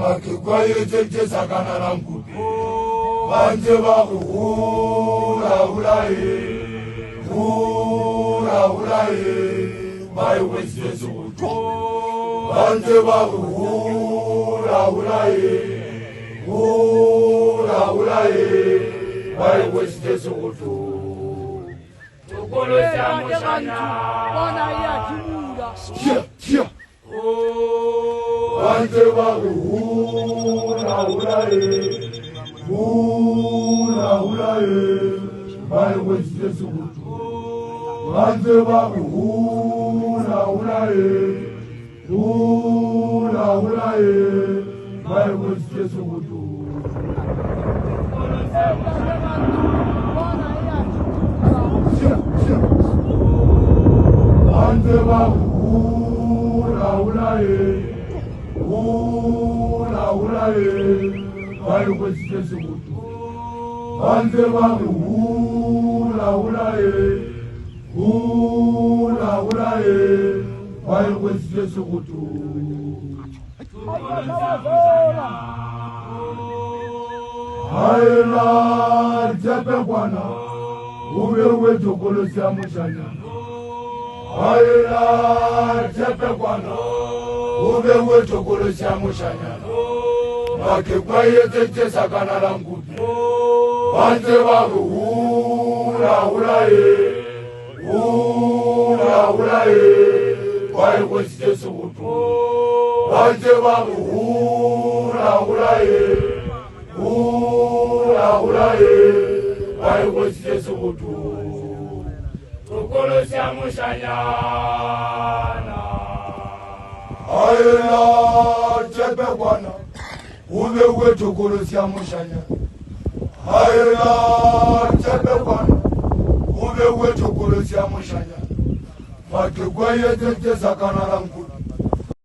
makikwaye tete sakana na mkupi banje baku ulaye bai wesite sukutu banje baku ulaye bai wesite sukutu tukolo cha mushana bona ya kimura chia banje baku ulaye bai wesite sukutu banje baku ulaye bai wesite sukutu banje baku ulaye bai wesite sukutu banje baku ulaye bai wesite sukutu haela jepe bwana ubewe jokolo sia mushanya haela jepe bwana ubewe jokolo sia mushanya makikwaye tete sakana la mkupi banje baku ulaye bai wesite sukutu banje baku ulaye bai wesite sukutu tukolo sia mushanyana haela jepe bwana ubewe tukolo sia mushanyana haela jepe bwana ubewe tukolo sia mushanyana makikwaye tete sakana la mkupi